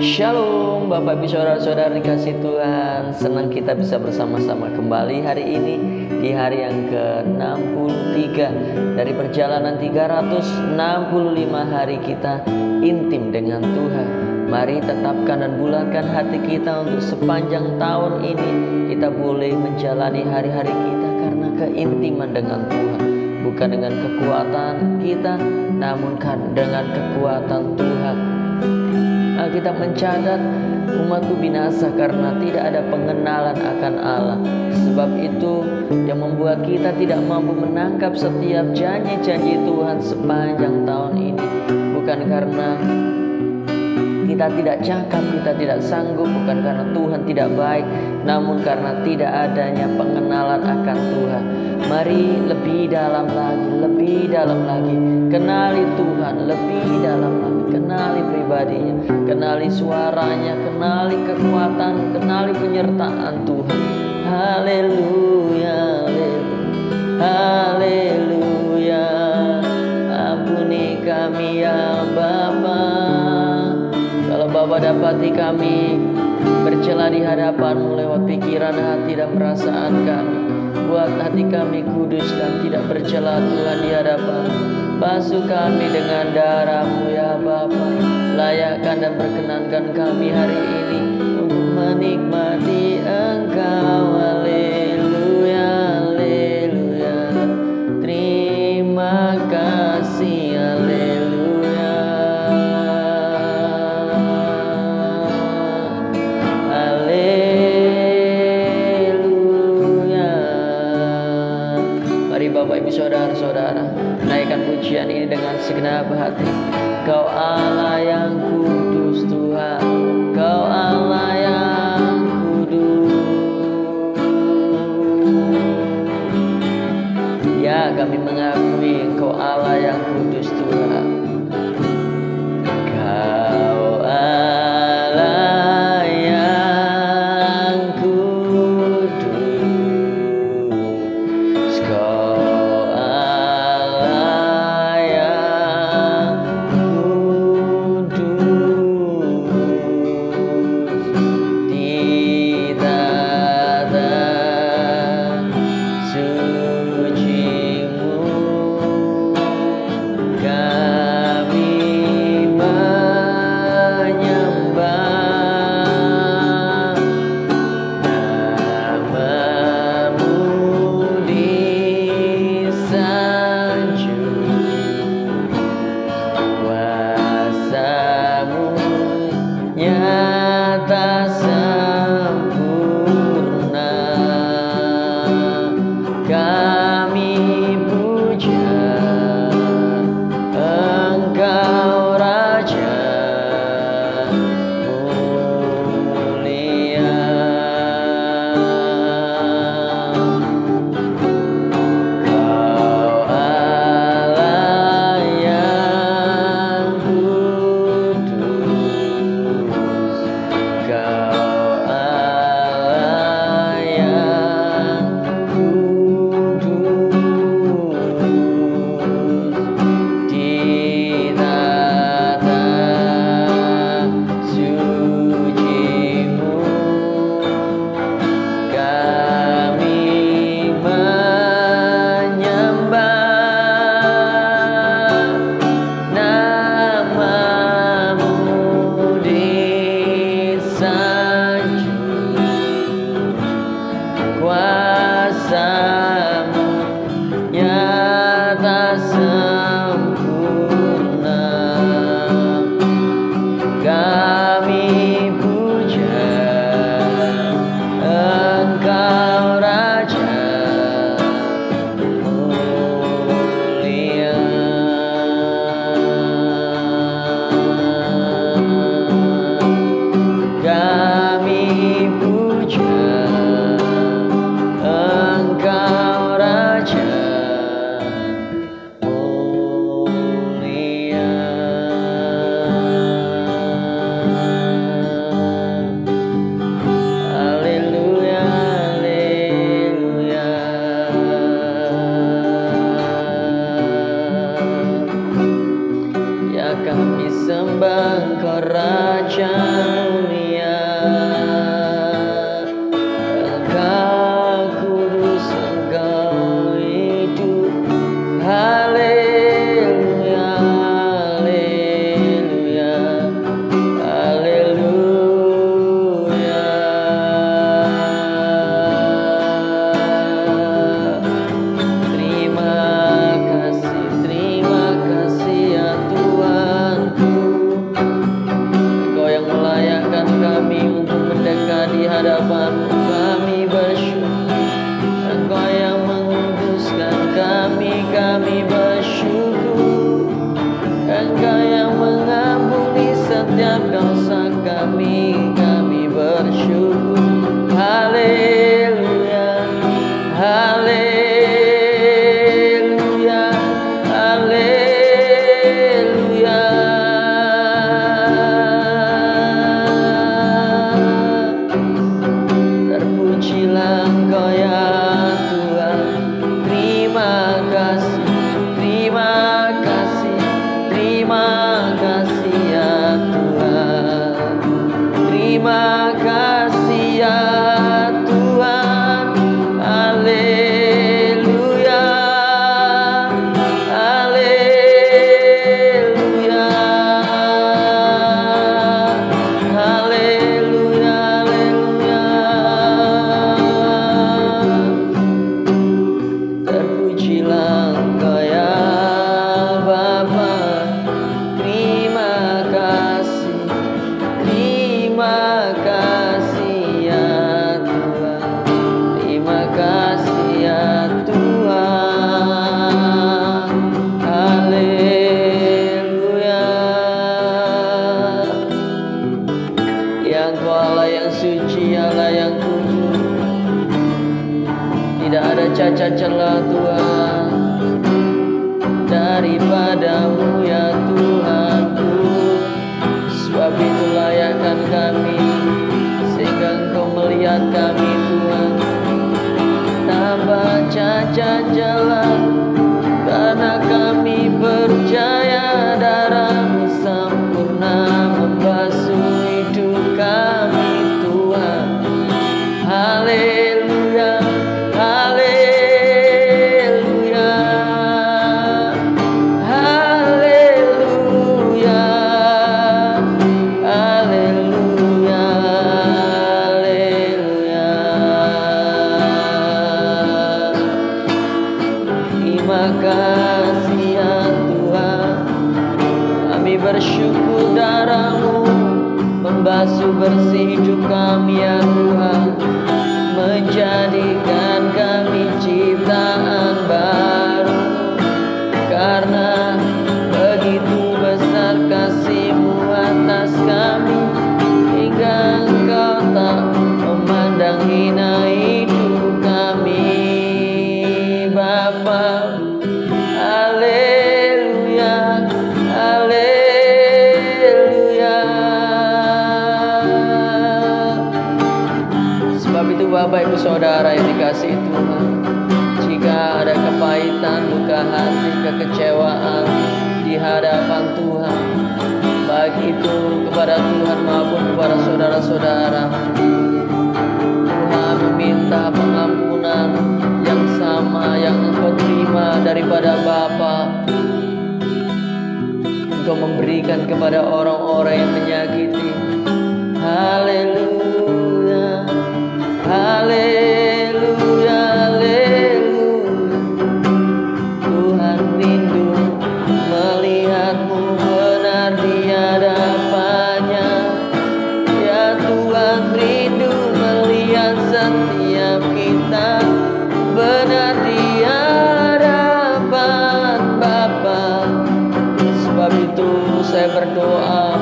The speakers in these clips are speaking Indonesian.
Shalom Bapak Ibu Saudara-saudara dikasih Tuhan. Senang kita bisa bersama-sama kembali hari ini di hari yang ke-63 dari perjalanan 365 hari kita intim dengan Tuhan. Mari tetapkan dan bulatkan hati kita untuk sepanjang tahun ini kita boleh menjalani hari-hari kita karena keintiman dengan Tuhan. Bukan dengan kekuatan kita, namun dengan kekuatan Tuhan. Alkitab mencatat umatku binasa karena tidak ada pengenalan akan Allah. Sebab itu yang membuat kita tidak mampu menangkap setiap janji-janji Tuhan sepanjang tahun ini. Bukan karena kita tidak cakap, kita tidak sanggup, bukan karena Tuhan tidak baik, namun karena tidak adanya pengenalan akan Tuhan. Mari lebih dalam lagi, kenali Tuhan lebih dalam lagi, kenali pribadinya, kenali suaranya, kenali kekuatan, kenali penyertaan Tuhan. Haleluya, haleluya, ampuni kami ya Bapa. Kalau Bapa dapati kami bercela di hadapan-Mu lewat pikiran, hati, dan perasaan kami, buat hati kami kudus dan tidak bercela Tuhan di hadapan. Basuh kami dengan darah-Mu ya Bapa. Layakkan dan perkenankan kami hari ini untuk menikmati Engkau. Haleluya, haleluya, terima kasih. Haleluya, haleluya. Mari Bapak Ibu Saudara-saudara, naikkan pujian ini dengan segenap hati. Kau Allah yang kudus Tuhan, Kau Allah yang kudus. Ya, kami mengakui Engkau Allah yang kudus Tuhan. Kau Allah yang kudus, Kau nyata sempurna, kami puja Engkau Raja mulia. Kau Allah yang kudus, Kau Allah yang kudus, di tata suci-Mu kami menyembah, nama-Mu disanjung, kuasa-Mu nyata sempurna, kami puja Engkau Raja mulia. Kami puja Engkau Raja mulia. Haleluya, haleluya. Ya, kami sembah Engkau Raja. setiap dosa kami bersyukur. Haleluya, haleluya, haleluya. Terpujilah Engkau ya Tuhan. Terima kasih, terima kasih, terima kasih ya Tuhan. Terima kasih ya Tuhan. Haleluya, haleluya, haleluya, haleluya. Terpujilah Engkau ya Bapa. Terima kasih, terima kasih ya Tuhan. Terima kasih ya Tuhan. Haleluya. Ya Engkau Allah yang suci, Allah yang kudus. Tidak ada cacat celah Tuhan daripadamu ya Tuhanku. Sebab itu layakkan kami, sehingga Engkau melihat kami Tuhan tanpa cacat celah. Karena kami percaya darah-Mu sempurna membasuh hidup kami Tuhan. Haleluya, haleluya, haleluya, haleluya, haleluya. Terima kasih ya Tuhan. Kami bersyukur darah-Mu membasuh bersih hidup kami ya Tuhan, menjadikan kami ciptaan baru. Karena begitu besar kasih-Mu atas kami, hingga Engkau tak memandang hina hidup kami Bapa. Haleluya, haleluya. Sebab itu Bapak Ibu Saudara yang dikasihi Tuhan, jika ada kepahitan, luka hati, kekecewaan di hadapan Tuhan, baik itu kepada Tuhan maupun kepada saudara-saudara, Tuhan meminta pengampunan yang sama yang Engkau terima daripada Bapa. Engkau memberikan kepada orang-orang yang menyakiti. Haleluya, haleluya, haleluya. Tuhan rindu melihat-Mu benar di hadapannya. Ya Tuhan rindu melihat setiap kita benar di hadapan Bapa. Sebab itu saya berdoa,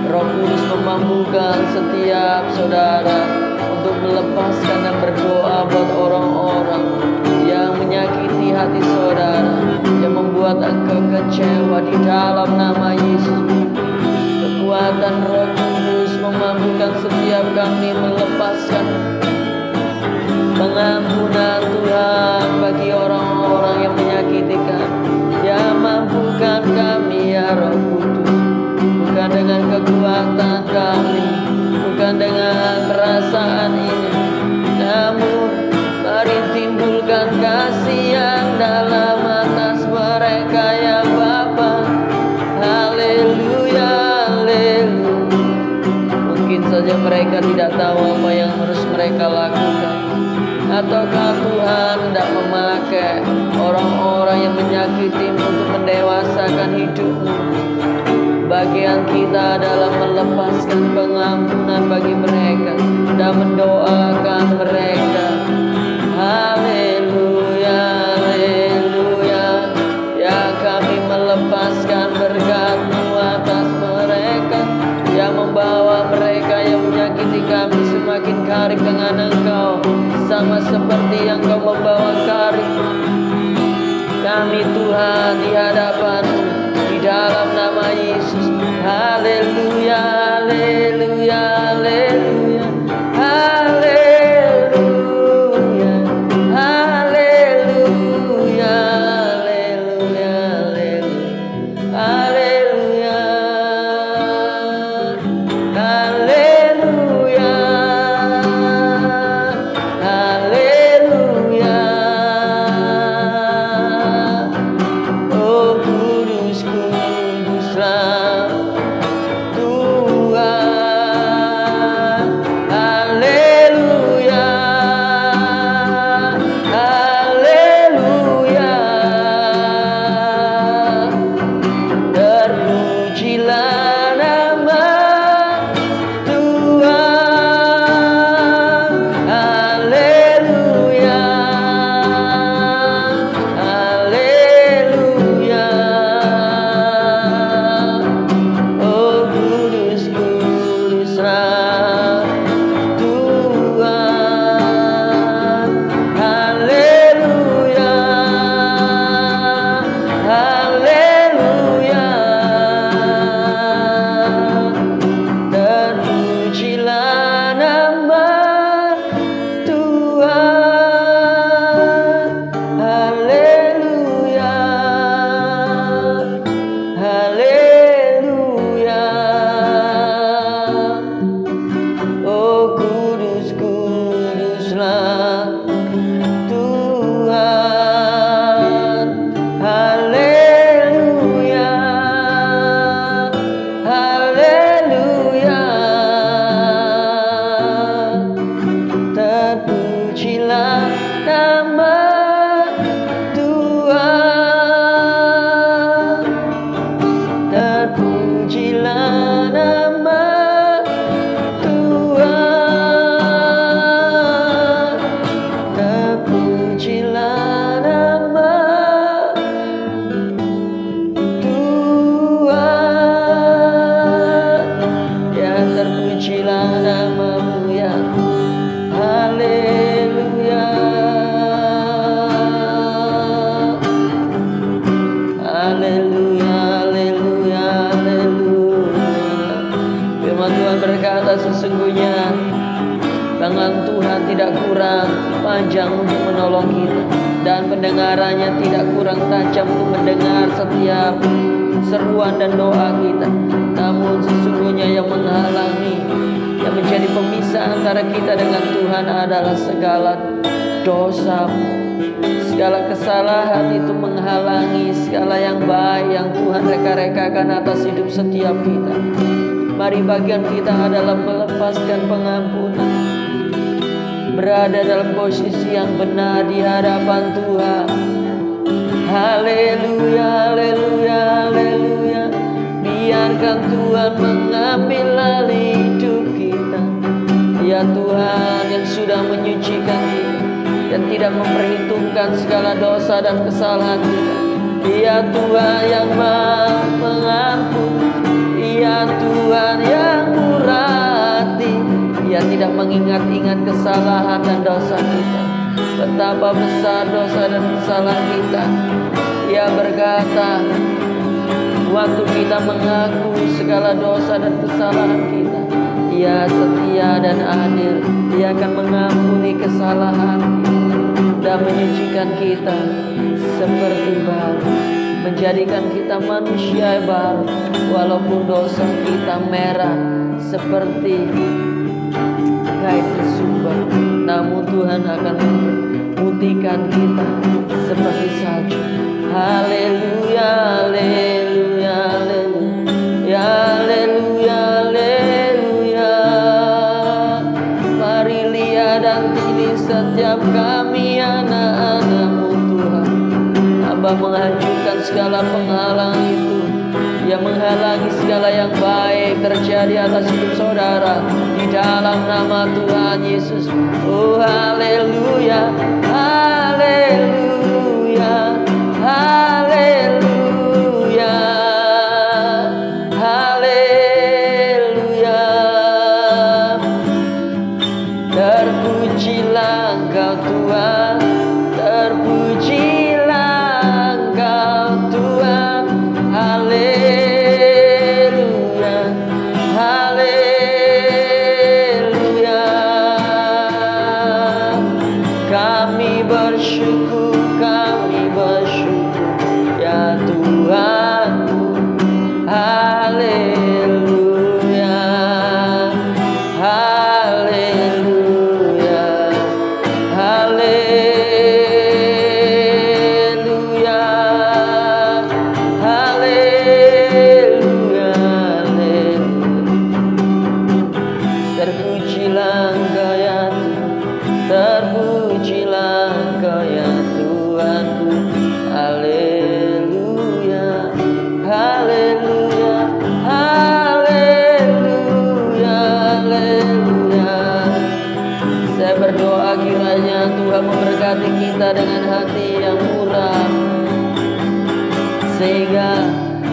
Roh Kudus memampukan setiap saudara untuk melepaskan dan berdoa buat orang-orang yang menyakiti hati saudara, yang membuat engkau kecewa. Di dalam nama Yesus, kekuatan Roh Kudus memampukan setiap kami melepaskan pengampunan Tuhan bagi orang-orang yang menyakiti kami. Ya mampukan kami ya Roh Kudus, bukan dengan kekuatan kami, bukan dengan perasaan ini, namun mari timbulkan kasih yang dalam atas mereka ya Bapa. Haleluya, haleluya. Mungkin saja mereka tidak tahu apa yang harus mereka lakukan, ataukah Tuhan hendak memakai orang-orang yang menyakitimu untuk mendewasakan hidupmu. Bagian kita adalah melepaskan pengampunan bagi mereka dan mendoakan mereka. Haleluya, haleluya. Ya kami melepaskan berkat-Mu atas mereka. sesungguhnya tangan Tuhan tidak kurang panjang untuk menolong kita, dan pendengarannya tidak kurang tajam untuk mendengar setiap seruan dan doa kita. Namun sesungguhnya yang menghalangi, yang menjadi pemisah antara kita dengan Tuhan adalah segala dosa, segala kesalahan itu menghalangi segala yang baik yang Tuhan reka-rekakan atas hidup setiap kita. Mari bagian kita adalah melepaskan pengampunan, berada dalam posisi yang benar di hadapan Tuhan. Haleluya, haleluya, haleluya. Biarkan Tuhan mengambil alih hidup kita. Ya Tuhan yang sudah menyucikan kita dan tidak memperhitungkan segala dosa dan kesalahan kita. Ya Tuhan yang maha pengampun, ya Tuhan yang murah hati, ya tidak mengingat-ingat kesalahan dan dosa kita. Betapa besar dosa dan kesalahan kita. Ia berkata, waktu kita mengaku segala dosa dan kesalahan kita, Ia setia dan adil. Ia akan mengampuni kesalahan kita dan menyucikan kita seperti baru, menjadikan kita manusia baru. Walaupun dosa kita merah seperti kain kesumbar, namun Tuhan akan memutihkan kita seperti salju. Haleluya, haleluya, haleluya, haleluya, haleluya. Mari lihat dan pilih setiap kami anak-anak-Mu Tuhan. Hamba menghancurkan segala penghalang itu yang menghalangi segala yang baik terjadi atas hidup saudara, di dalam nama Tuhan Yesus. Oh haleluya, haleluya, haleluya, haleluya. Terpujilah Engkau Tuhan, terpujilah Engkau Tuhan. Haleluya, haleluya. Kami bersyukur, kami bersyukur ya Tuhan. Haleluya, haleluya, haleluya, haleluya, haleluya. Terpujilah Engkau ya Tuhan, terpujilah Engkau ya Tuhanku. Haleluya, haleluya, haleluya, haleluya. Saya berdoa kiranya Tuhan memberkati kita dengan hati yang murah, sehingga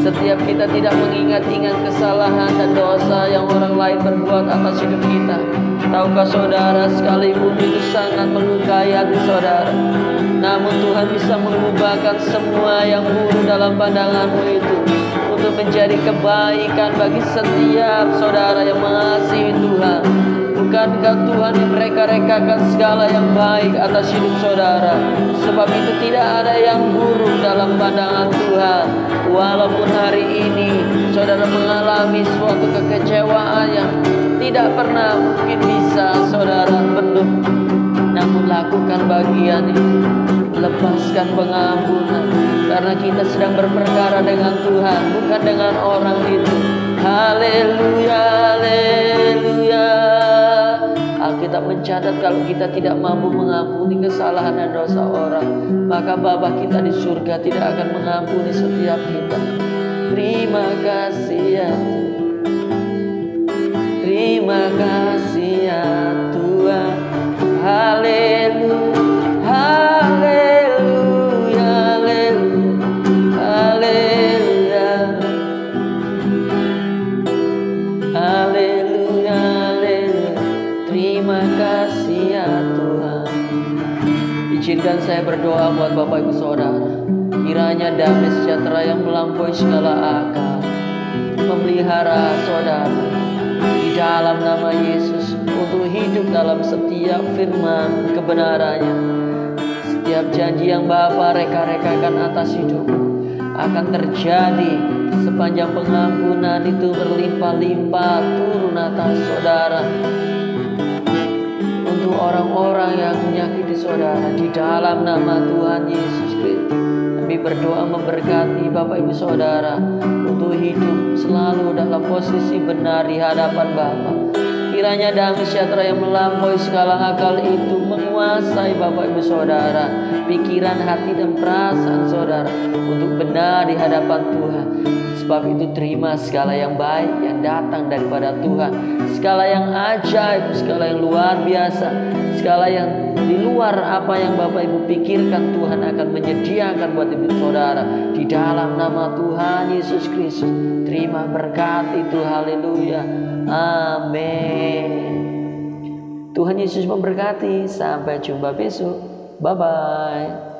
setiap kita tidak mengingat-ingat kesalahan dan dosa yang orang lain berbuat atas hidup kita. Tahukah saudara, sekalipun itu sangat melukai hati saudara, namun Tuhan bisa mengubahkan semua yang buruk dalam pandanganmu itu untuk menjadi kebaikan bagi setiap saudara yang mengasihi Tuhan. Bukankah Tuhan yang mereka-rekakan segala yang baik atas hidup saudara? Sebab itu tidak ada yang buruk dalam pandangan Tuhan. Walaupun hari ini saudara mengalami suatu kekecewaan yang tidak pernah mungkin bisa saudara bendung, namun lakukan bagian itu. Lepaskan pengampunan, karena kita sedang berperkara dengan Tuhan, bukan dengan orang itu. Haleluya, haleluya. Alkitab mencatat kalau kita tidak mampu mengampuni kesalahan dan dosa orang, maka Bapa kita di surga tidak akan mengampuni setiap kita. Terima kasih ya Tuhan, terima kasih ya Tuhan. Haleluya, haleluya, haleluya, haleluya, haleluya. Terima kasih ya Tuhan. Izinkan saya berdoa buat Bapak Ibu Saudara, kiranya damai sejahtera yang melampaui segala akal memelihara saudara di di dalam nama Yesus, untuk hidup dalam setiap firman kebenarannya. Setiap janji yang Bapa reka-rekakan atas hidupmu akan terjadi sepanjang pengampunan itu berlimpah-limpah turun atas saudara. Untuk orang-orang yang menyakiti saudara, di dalam nama Tuhan Yesus Kristus, kami berdoa memberkati Bapak Ibu Saudara untuk hidup selalu dalam posisi benar di hadapan Bapa. Kiranya damai sejahtera yang melampaui segala akal itu menguasai Bapak Ibu Saudara, pikiran, hati, dan perasaan saudara untuk benar di hadapan Tuhan. Sebab itu terima segala yang baik yang datang daripada Tuhan, segala yang ajaib, segala yang luar biasa, segala yang di luar apa yang Bapak Ibu pikirkan, Tuhan akan menyediakan buat Ibu Saudara di dalam nama Tuhan Yesus Kristus. Terima berkat itu, haleluya, amin. Tuhan Yesus memberkati. Sampai jumpa besok, bye bye.